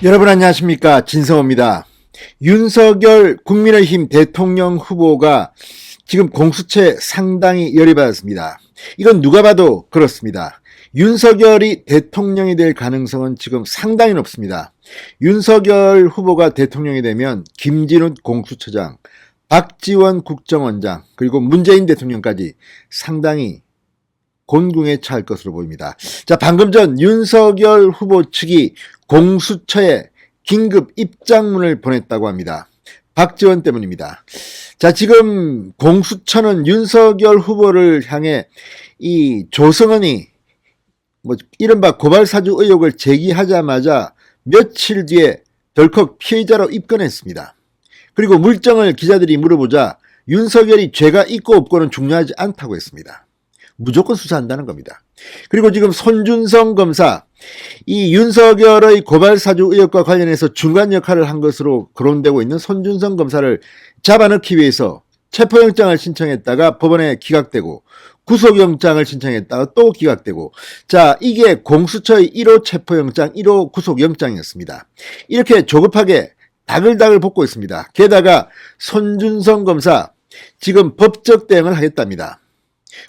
여러분 안녕하십니까, 진성호입니다. 윤석열 국민의힘 대통령 후보가 지금 공수처에 상당히 열이 받았습니다. 이건 누가 봐도 그렇습니다. 윤석열이 대통령이 될 가능성은 지금 상당히 높습니다. 윤석열 후보가 대통령이 되면 김진욱 공수처장, 박지원 국정원장, 그리고 문재인 대통령까지 상당히 곤궁에 처할 것으로 보입니다. 자, 방금 전 윤석열 후보 측이 공수처에 긴급 입장문을 보냈다고 합니다. 박지원 때문입니다. 자, 지금 공수처는 윤석열 후보를 향해 이 조성은이 이른바 고발사주 의혹을 제기하자마자 며칠 뒤에 덜컥 피해자로 입건했습니다. 그리고 물정을 기자들이 물어보자 윤석열이 죄가 있고 없고는 중요하지 않다고 했습니다. 무조건 수사한다는 겁니다. 그리고 지금 손준성 검사, 이 윤석열의 고발사주 의혹과 관련해서 중간 역할을 한 것으로 거론되고 있는 손준성 검사를 잡아넣기 위해서 체포영장을 신청했다가 법원에 기각되고, 구속영장을 신청했다가 또 기각되고, 자, 이게 공수처의 1호 체포영장, 1호 구속영장이었습니다. 이렇게 조급하게 다글다글 볶고 있습니다. 게다가 손준성 검사 지금 법적 대응을 하겠답니다.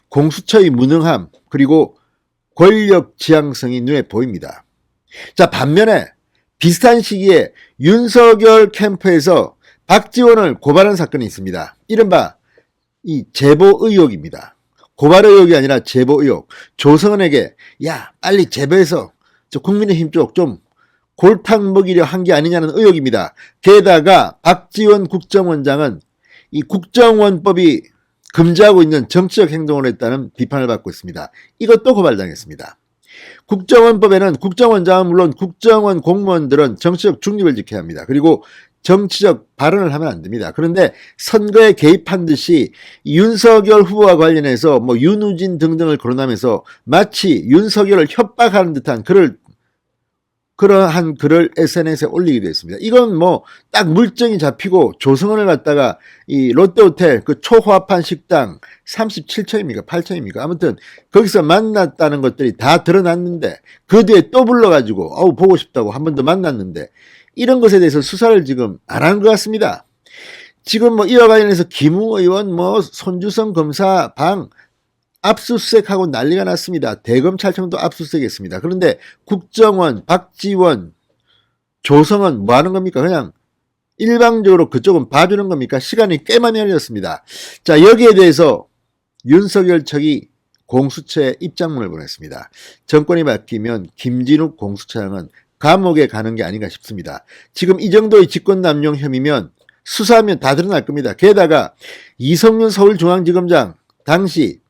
공수처의 무능함 그리고 권력 지향성이 눈에 보입니다. 자, 반면에 비슷한 시기에 윤석열 캠프에서 박지원을 고발한 사건이 있습니다. 이른바 이 제보 의혹입니다. 고발 의혹이 아니라 제보 의혹. 조성은에게 야, 빨리 제보해서 저 국민의힘 쪽 좀 골탕 먹이려 한 게 아니냐는 의혹입니다. 게다가 박지원 국정원장은 이 국정원법이 금지하고 있는 정치적 행동을 했다는 비판을 받고 있습니다. 이것도 고발당했습니다. 국정원법에는 국정원장은 물론 국정원 공무원들은 정치적 중립을 지켜야 합니다. 그리고 정치적 발언을 하면 안 됩니다. 그런데 선거에 개입한 듯이 윤석열 후보와 관련해서 윤우진 등등을 거론하면서 마치 윤석열을 협박하는 듯한 그러한 글을 SNS에 올리기도 했습니다. 이건 딱 물증이 잡히고 조성은을 갖다가 이 롯데호텔 그 초호화판 식당 37층입니까? 8층입니까? 아무튼 거기서 만났다는 것들이 다 드러났는데 그 뒤에 또 불러가지고 보고 싶다고 한 번 더 만났는데 이런 것에 대해서 수사를 지금 안 한 것 같습니다. 지금 이와 관련해서 김웅 의원 손주성 검사 방 압수수색하고 난리가 났습니다. 대검찰청도 압수수색했습니다. 그런데 국정원, 박지원, 조성은 뭐 하는 겁니까? 그냥 일방적으로 그쪽은 봐주는 겁니까? 시간이 꽤 많이 흘렸습니다. 자, 여기에 대해서 윤석열 측이 공수처에 입장문을 보냈습니다. 정권이 바뀌면 김진욱 공수처장은 감옥에 가는 게 아닌가 싶습니다. 지금 이 정도의 직권남용 혐의면 수사하면 다 드러날 겁니다. 게다가 이성윤 서울중앙지검장 당시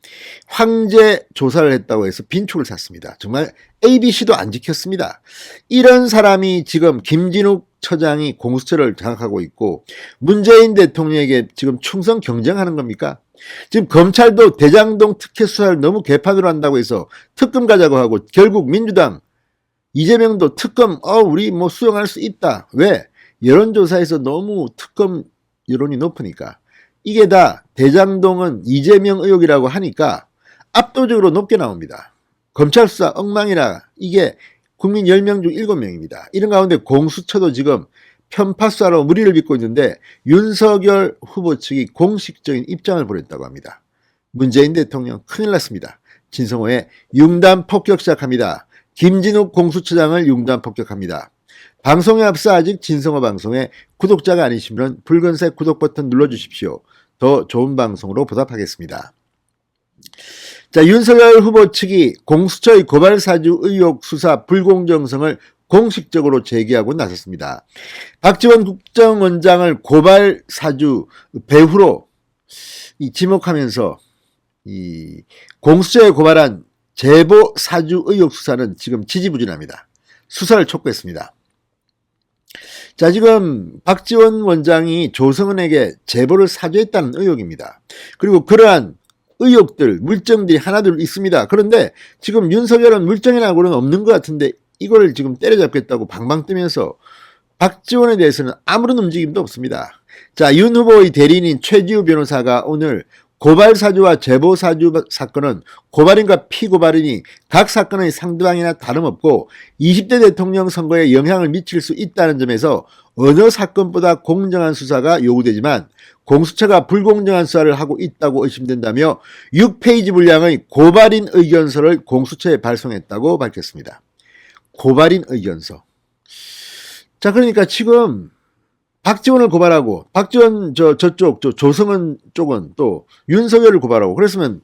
황제 조사를 했다고 해서 빈축을 샀습니다. 정말 ABC도 안 지켰습니다. 이런 사람이 지금 김진욱 처장이 공수처를 장악하고 있고 문재인 대통령에게 지금 충성 경쟁하는 겁니까? 지금 검찰도 대장동 특혜 수사를 너무 개판으로 한다고 해서 특검 가자고 하고 결국 민주당 이재명도 특검 우리 수용할 수 있다. 왜? 여론조사에서 너무 특검 여론이 높으니까. 이게 다 대장동은 이재명 의혹이라고 하니까 압도적으로 높게 나옵니다. 검찰 수사 엉망이라 이게 국민 10명 중 7명입니다. 이런 가운데 공수처도 지금 편파 수사로 무리를 빚고 있는데 윤석열 후보 측이 공식적인 입장을 보냈다고 합니다. 문재인 대통령 큰일 났습니다. 진성호의 융단 폭격 시작합니다. 김진욱 공수처장을 융단 폭격합니다. 방송에 앞서 아직 진성호 방송에 구독자가 아니시면 붉은색 구독 버튼 눌러주십시오. 더 좋은 방송으로 보답하겠습니다. 자, 윤석열 후보 측이 공수처의 고발사주 의혹 수사 불공정성을 공식적으로 제기하고 나섰습니다. 박지원 국정원장을 고발사주 배후로 지목하면서 이 공수처에 고발한 제보 사주 의혹 수사는 지금 지지부진합니다. 수사를 촉구했습니다. 자, 지금 박지원 원장이 조성은에게 제보를 사주했다는 의혹입니다. 그리고 그러한 의혹들, 물증들이 하나둘 있습니다. 그런데 지금 윤석열은 물증이라고는 없는 것 같은데 이걸 지금 때려잡겠다고 방방 뜨면서 박지원에 대해서는 아무런 움직임도 없습니다. 자, 윤 후보의 대리인인 최지우 변호사가 오늘 고발사주와 제보사주 사건은 고발인과 피고발인이 각 사건의 상대방이나 다름없고 20대 대통령 선거에 영향을 미칠 수 있다는 점에서 어느 사건보다 공정한 수사가 요구되지만 공수처가 불공정한 수사를 하고 있다고 의심된다며 6페이지 분량의 고발인 의견서를 공수처에 발송했다고 밝혔습니다. 고발인 의견서. 자, 그러니까 지금 박지원을 고발하고 박지원 저쪽 조성은 쪽은 또 윤석열을 고발하고 그랬으면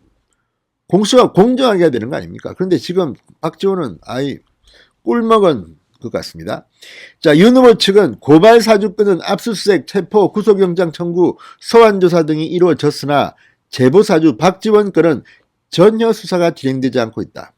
공수가 공정하게 해야 되는 거 아닙니까? 그런데 지금 박지원은 아이 꿀먹은 것 같습니다. 자, 윤 후보 측은 고발 사주권은 압수수색, 체포, 구속영장 청구, 소환조사 등이 이루어졌으나 제보사주 박지원 건은 전혀 수사가 진행되지 않고 있다.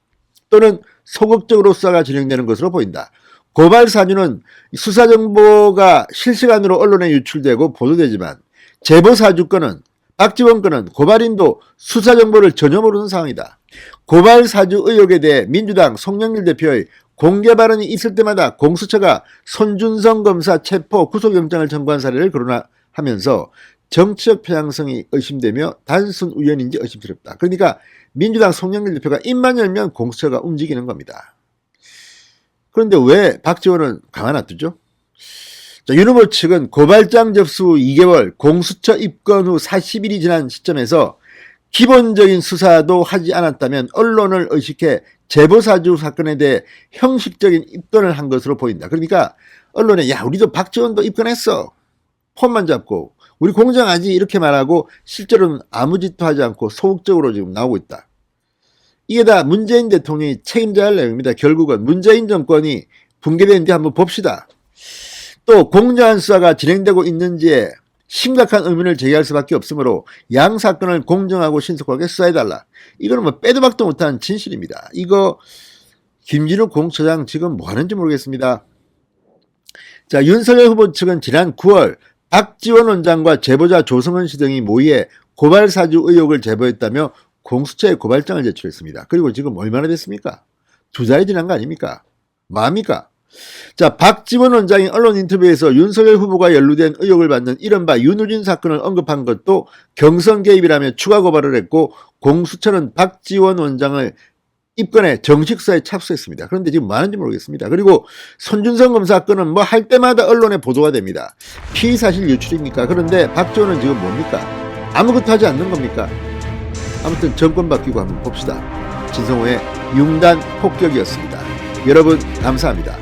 또는 소극적으로 수사가 진행되는 것으로 보인다. 고발 사주는 수사 정보가 실시간으로 언론에 유출되고 보도되지만 제보 사주 건은 박지원 건은 고발인도 수사 정보를 전혀 모르는 상황이다. 고발 사주 의혹에 대해 민주당 송영길 대표의 공개 발언이 있을 때마다 공수처가 손준성 검사 체포 구속영장을 청구한 사례를 거론하면서 정치적 편향성이 의심되며 단순 우연인지 의심스럽다. 그러니까 민주당 송영길 대표가 입만 열면 공수처가 움직이는 겁니다. 그런데 왜 박지원은 가만 놔두죠? 자, 윤 후보 측은 고발장 접수 후 2개월, 공수처 입건 후 40일이 지난 시점에서 기본적인 수사도 하지 않았다면 언론을 의식해 제보사주 사건에 대해 형식적인 입건을 한 것으로 보인다. 그러니까 언론에 야 우리도 박지원도 입건했어. 폰만 잡고 우리 공정하지 이렇게 말하고 실제로는 아무 짓도 하지 않고 소극적으로 지금 나오고 있다. 이게 다 문재인 대통령이 책임져야 할 내용입니다. 결국은 문재인 정권이 붕괴되는데 한번 봅시다. 또 공정한 수사가 진행되고 있는지에 심각한 의문을 제기할 수밖에 없으므로 양 사건을 공정하고 신속하게 수사해달라. 이거는 뭐 빼도 박도 못한 진실입니다. 이거 김진욱 공처장 지금 뭐 하는지 모르겠습니다. 자, 윤석열 후보 측은 지난 9월 박지원 원장과 제보자 조성은 씨 등이 모의해 고발사주 의혹을 제보했다며 공수처에 고발장을 제출했습니다. 그리고 지금 얼마나 됐습니까? 2달이 지난 거 아닙니까? 뭐합니까? 자, 박지원 원장이 언론 인터뷰에서 윤석열 후보가 연루된 의혹을 받는 이른바 윤우진 사건을 언급한 것도 경선 개입이라며 추가 고발을 했고 공수처는 박지원 원장을 입건해 정식 수사에 착수했습니다. 그런데 지금 뭐 하는지 모르겠습니다. 그리고 손준성 검사 건은 뭐 할 때마다 언론에 보도가 됩니다. 피의사실 유출입니까? 그런데 박지원은 지금 뭡니까? 아무것도 하지 않는 겁니까? 아무튼 정권 바뀌고 한번 봅시다. 진성호의 융단 폭격이었습니다. 여러분 감사합니다.